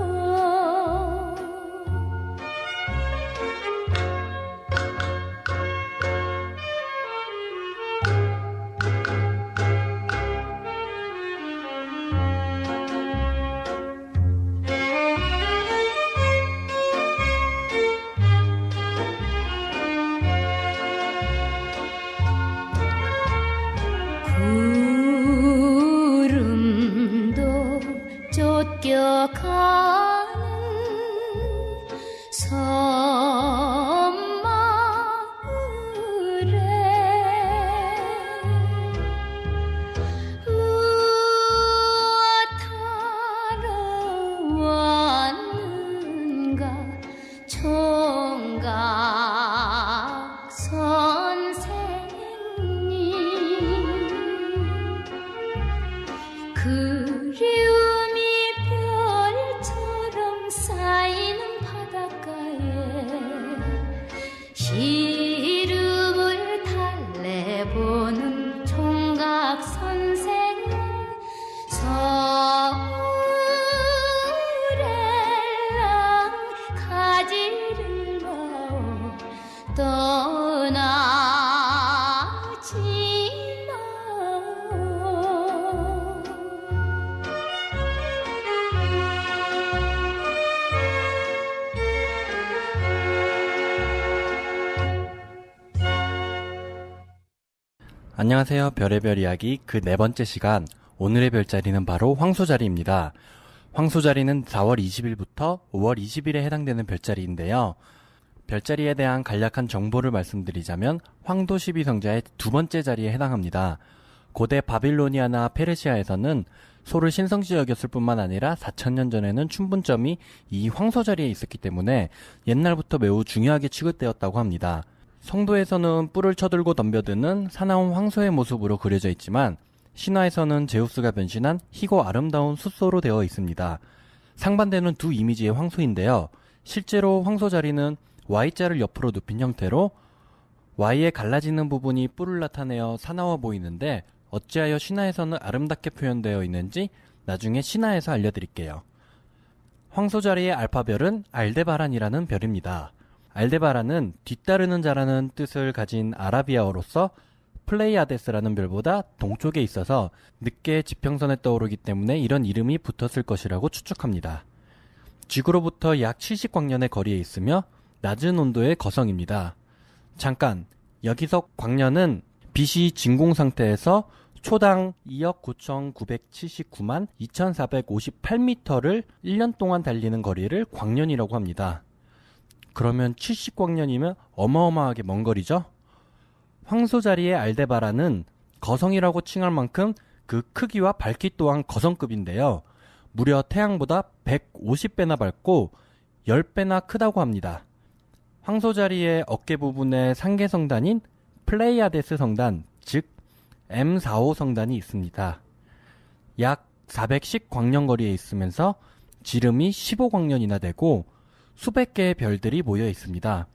구름도 쫓겨가는 섬마을에 무엇하러 왔는가 총각 선생님 그리움이 별처럼 쌓이는 바닷가에 시름을 달래보는 총각 선생 서울에랑 가지를 마오 떠나지 마오 안녕하세요. 별의별 이야기 그 네 번째 시간. 오늘의 별자리는 바로 황소자리입니다. 황소자리는 4월 20일부터 5월 20일에 해당되는 별자리인데요. 별자리에 대한 간략한 정보를 말씀드리자면 황도 12성자의 두 번째 자리에 해당합니다. 고대 바빌로니아나 페르시아에서는 소를 신성시 여겼을 뿐만 아니라 4000년 전에는 춘분점이 이 황소자리에 있었기 때문에 옛날부터 매우 중요하게 취급되었다고 합니다. 성도에서는 뿔을 쳐들고 덤벼드는 사나운 황소의 모습으로 그려져 있지만 신화에서는 제우스가 변신한 희고 아름다운 숫소로 되어 있습니다. 상반되는 두 이미지의 황소인데요. 실제로 황소 자리는 Y자를 옆으로 눕힌 형태로 Y에 갈라지는 부분이 뿔을 나타내어 사나워 보이는데 어찌하여 신화에서는 아름답게 표현되어 있는지 나중에 신화에서 알려드릴게요. 황소 자리의 알파별은 알데바란이라는 별입니다. 알데바란은 뒤따르는 자라는 뜻을 가진 아라비아어로서 플레이아데스라는 별보다 동쪽에 있어서 늦게 지평선에 떠오르기 때문에 이런 이름이 붙었을 것이라고 추측합니다. 지구로부터 약 70광년의 거리에 있으며 낮은 온도의 거성입니다. 잠깐, 여기서 광년은 빛이 진공 상태에서 초당 2억 9,979만 2,458m를 1년 동안 달리는 거리를 광년이라고 합니다. 그러면 70광년이면 어마어마하게 먼 거리죠? 황소자리의 알데바란은 거성이라고 칭할 만큼 그 크기와 밝기 또한 거성급인데요. 무려 태양보다 150배나 밝고 10배나 크다고 합니다. 황소자리의 어깨 부분에 상계성단인 플레이아데스 성단, 즉 M45 성단이 있습니다. 약 410광년 거리에 있으면서 지름이 15광년이나 되고 수백 개의 별들이 모여 있습니다.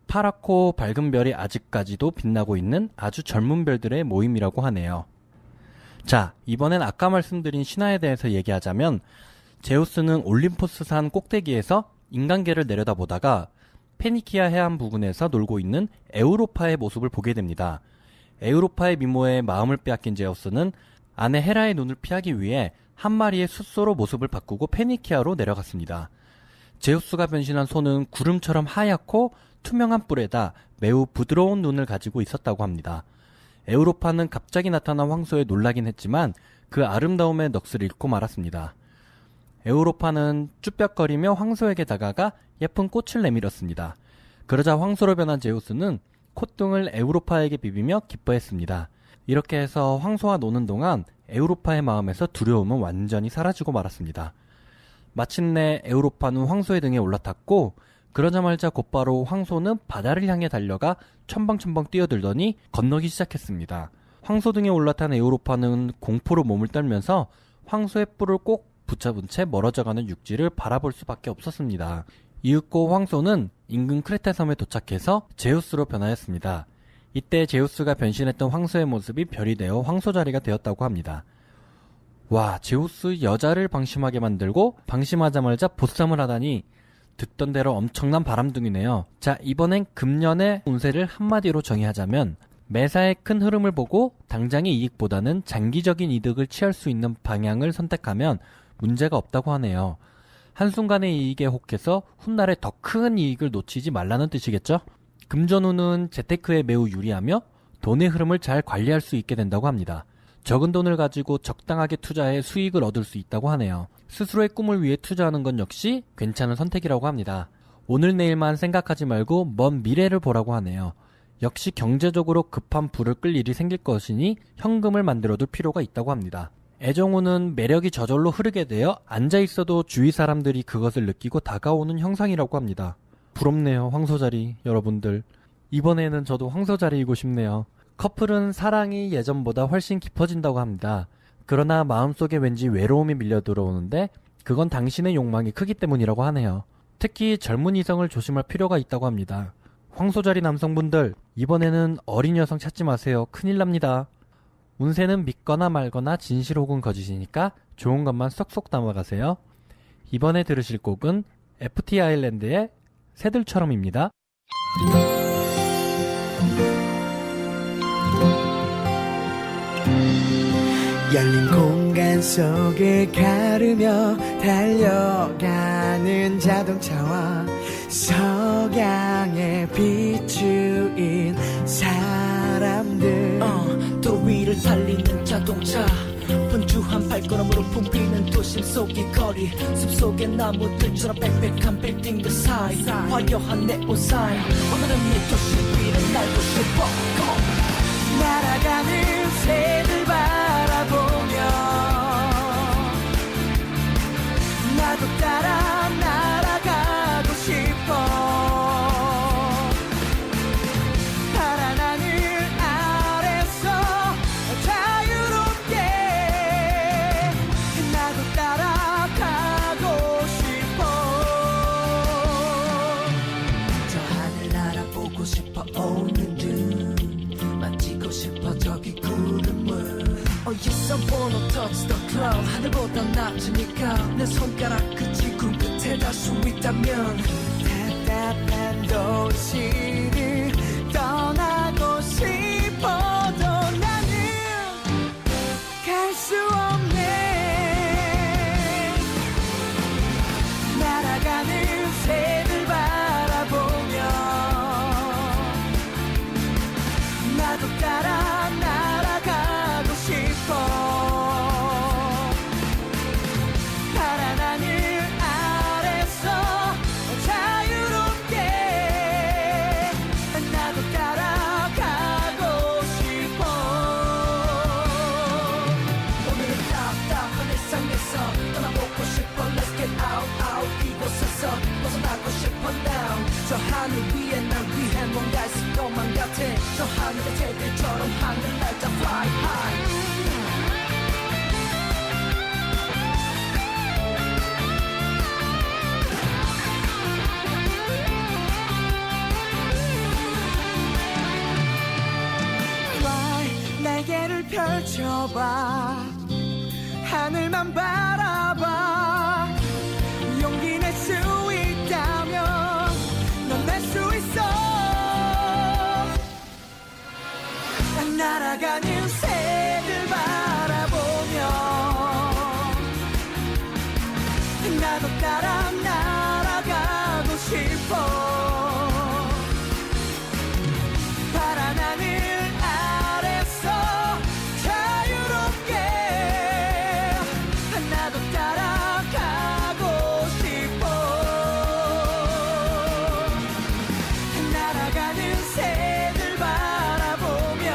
파랗고 밝은 별이 아직까지도 빛나고 있는 아주 젊은 별들의 모임이라고 하네요. 자, 이번엔 아까 말씀드린 신화에 대해서 얘기하자면 제우스는 올림포스산 꼭대기에서 인간계를 내려다보다가 페니키아 해안 부근에서 놀고 있는 에우로파의 모습을 보게 됩니다. 에우로파의 미모에 마음을 빼앗긴 제우스는 아내 헤라의 눈을 피하기 위해 한 마리의 숫소로 모습을 바꾸고 페니키아로 내려갔습니다. 제우스가 변신한 소는 구름처럼 하얗고 투명한 뿔에다 매우 부드러운 눈을 가지고 있었다고 합니다. 에우로파는 갑자기 나타난 황소에 놀라긴 했지만 그 아름다움의 넋을 잃고 말았습니다. 에우로파는 쭈뼛거리며 황소에게 다가가 예쁜 꽃을 내밀었습니다. 그러자 황소로 변한 제우스는 콧등을 에우로파에게 비비며 기뻐했습니다. 이렇게 해서 황소와 노는 동안 에우로파의 마음에서 두려움은 완전히 사라지고 말았습니다. 마침내 에우로파는 황소의 등에 올라탔고 그러자마자 곧바로 황소는 바다를 향해 달려가 첨벙첨벙 뛰어들더니 건너기 시작했습니다. 황소 등에 올라탄 에우로파는 공포로 몸을 떨면서 황소의 뿔을 꼭 붙잡은 채 멀어져가는 육지를 바라볼 수밖에 없었습니다. 이윽고 황소는 인근 크레타 섬에 도착해서 제우스로 변하였습니다. 이때 제우스가 변신했던 황소의 모습이 별이 되어 황소자리가 되었다고 합니다. 와, 제우스 여자를 방심하게 만들고 방심하자마자 보쌈을 하다니 듣던 대로 엄청난 바람둥이네요. 자, 이번엔 금년의 운세를 한마디로 정의하자면 매사의 큰 흐름을 보고 당장의 이익보다는 장기적인 이득을 취할 수 있는 방향을 선택하면 문제가 없다고 하네요. 한순간의 이익에 혹해서 훗날에 더 큰 이익을 놓치지 말라는 뜻이겠죠? 금전운은 재테크에 매우 유리하며 돈의 흐름을 잘 관리할 수 있게 된다고 합니다. 적은 돈을 가지고 적당하게 투자해 수익을 얻을 수 있다고 하네요. 스스로의 꿈을 위해 투자하는 건 역시 괜찮은 선택이라고 합니다. 오늘 내일만 생각하지 말고 먼 미래를 보라고 하네요. 역시 경제적으로 급한 불을 끌 일이 생길 것이니 현금을 만들어둘 필요가 있다고 합니다. 애정운은 매력이 저절로 흐르게 되어 앉아있어도 주위 사람들이 그것을 느끼고 다가오는 형상이라고 합니다. 부럽네요, 황소자리 여러분들. 이번에는 저도 황소자리이고 싶네요. 커플은 사랑이 예전보다 훨씬 깊어진다고 합니다. 그러나 마음속에 왠지 외로움이 밀려 들어오는데 그건 당신의 욕망이 크기 때문이라고 하네요. 특히 젊은 이성을 조심할 필요가 있다고 합니다. 황소자리 남성분들, 이번에는 어린 여성 찾지 마세요. 큰일 납니다. 운세는 믿거나 말거나 진실 혹은 거짓이니까 좋은 것만 쏙쏙 담아가세요. 이번에 들으실 곡은 FT 아일랜드의 새들처럼입니다. 열린 공간 속을 가르며 달려가는 자동차와 석양에 비추인 사람들 도로 위를 달리는 자동차 분주한 발걸음으로 붐비는 도심 속의 거리 숲속의 나무들처럼 빽빽한 빌딩들 사이 화려한 네온 사인 오늘은 이 도시 위를 날고 싶어 날아가는 새들 바라보며 나도 따라 날아가고 싶어 파란 하늘 아래서 자유롭게 나도 따라가고 싶어 저 하늘 날아보고 싶어 오는 눈 만지고 싶어 저기 구름을 Oh yes I wanna touch the cloud 하늘보다 낮으니까 내 손가락 그 지구 끝에 닿을 수 있다면 답답한 도시를 떠나고 싶어도 나는 갈 수 없네 날아가는 새들 바라보며 나도 따라 날아가고 싶어 파란 하늘 아래서 자유롭게 나도 따라가고 싶어 오늘은 답답한 일상에서 떠나보고 싶어 Let's get out out 이곳에서 벗어나고 싶어 now 저 하늘 위에 날 위해 뭔가 있을 것만 같아 저 하늘의 새들처럼 하늘 날자 fly high Fly 날개를 펼쳐봐 하늘만 바라봐 용기 낼 수 있다면 넌 낼 수 있어 날아가는 새들 바라보며 나도 따라 날아가고 싶어 파란 하늘 아래서 자유롭게 나도 따라가고 싶어 날아가는 새들 바라보며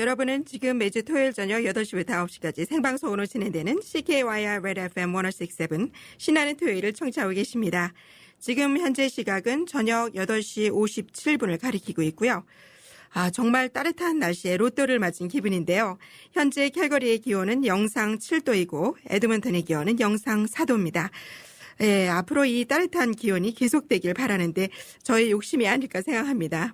여러분은 지금 매주 토요일 저녁 8시부터 9시까지 생방송으로 진행되는 CKYR Red FM 1067 신나는 토요일을 청취하고 계십니다. 지금 현재 시각은 저녁 8시 57분을 가리키고 있고요. 정말 따뜻한 날씨에 로또를 맞은 기분인데요. 현재 캘거리의 기온은 영상 7도이고 에드먼턴의 기온은 영상 4도입니다. 예, 앞으로 이 따뜻한 기온이 계속되길 바라는데 저의 욕심이 아닐까 생각합니다.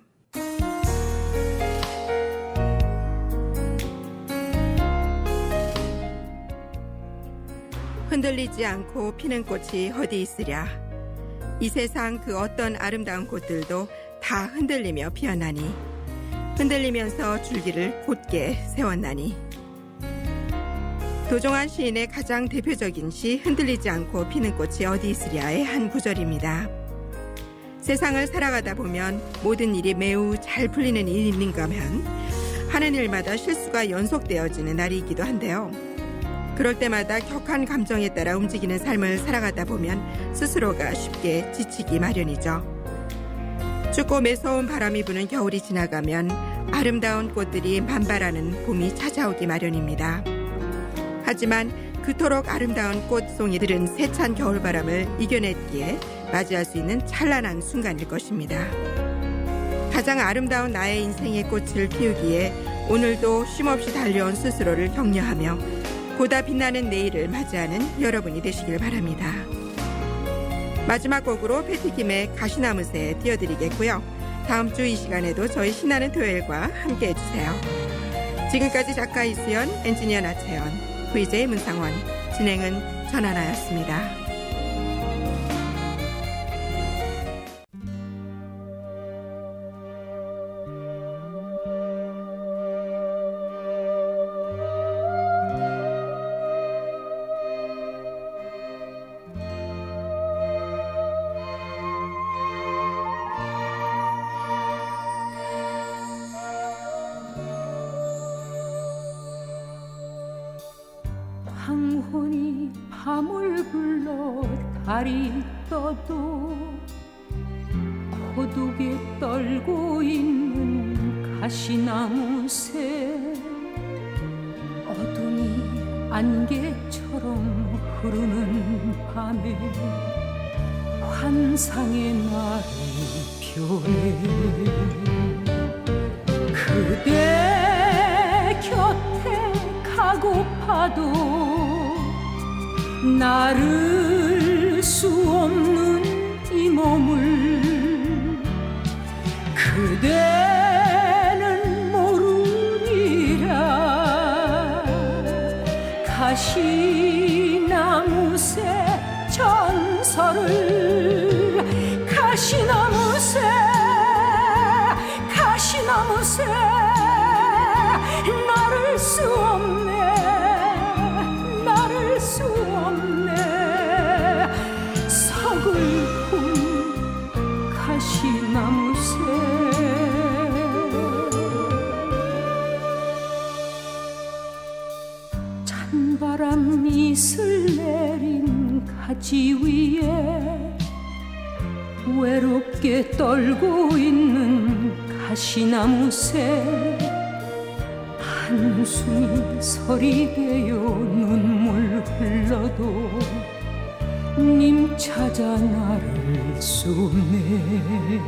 흔들리지 않고 피는 꽃이 어디 있으랴. 이 세상 그 어떤 아름다운 꽃들도 다 흔들리며 피었나니 흔들리면서 줄기를 곧게 세웠나니. 도종환 시인의 가장 대표적인 시 흔들리지 않고 피는 꽃이 어디 있으랴의 한 구절입니다. 세상을 살아가다 보면 모든 일이 매우 잘 풀리는 일이 있는가 하면 하는 일마다 실수가 연속되어지는 날이 있기도 한데요. 그럴 때마다 격한 감정에 따라 움직이는 삶을 살아가다 보면 스스로가 쉽게 지치기 마련이죠. 춥고 매서운 바람이 부는 겨울이 지나가면 아름다운 꽃들이 만발하는 봄이 찾아오기 마련입니다. 하지만 그토록 아름다운 꽃송이들은 세찬 겨울바람을 이겨냈기에 맞이할 수 있는 찬란한 순간일 것입니다. 가장 아름다운 나의 인생의 꽃을 피우기에 오늘도 쉼없이 달려온 스스로를 격려하며 보다 빛나는 내일을 맞이하는 여러분이 되시길 바랍니다. 마지막 곡으로 패티김의 가시나무새 띄워드리겠고요. 다음 주 이 시간에도 저희 신나는 토요일과 함께 해주세요. 지금까지 작가 이수연, 엔지니어 나채연, VJ 문상원, 진행은 전하나였습니다. 황혼이 밤을 불러 달이 떠도 고독에 떨고 있는 가시나무새 어둠이 안개처럼 흐르는 밤에 환상의 나를 표해 그대 곁에 가고파도 나를 수 없는 이 몸을 그대는 모르리라 가시나무새 전설을 가시나무새 나를 수 없네 나를 수 없네 서글픈 가시나무새 찬바람 이슬 내린 가지 위에 외롭게 떨고 있는 가시나무새 한숨이 설이 되어 눈물 흘러도 님 찾아 나를 쏘네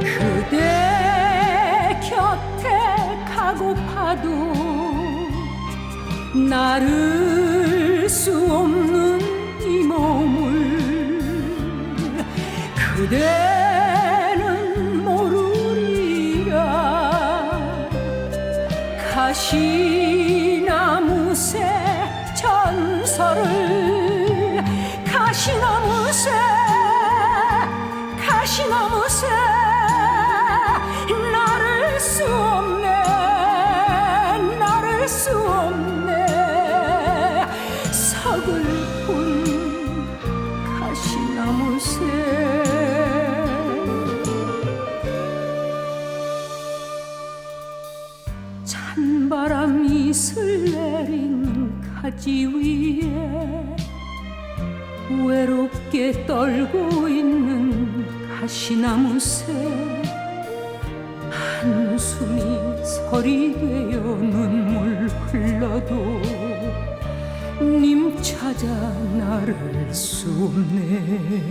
그대 곁에 가고파도 나를 수 없는 이 몸을 그대는 모르리라 가시나무새 전설을 가시나무새 나를 수 없네 나를 수 없네 서글픈 가시나무새 찬바람 이슬 내린 가지 위에 함께 떨고 있는 가시나무새 한숨이 설이 되어 눈물 흘러도 님 찾아 나를 수 없네.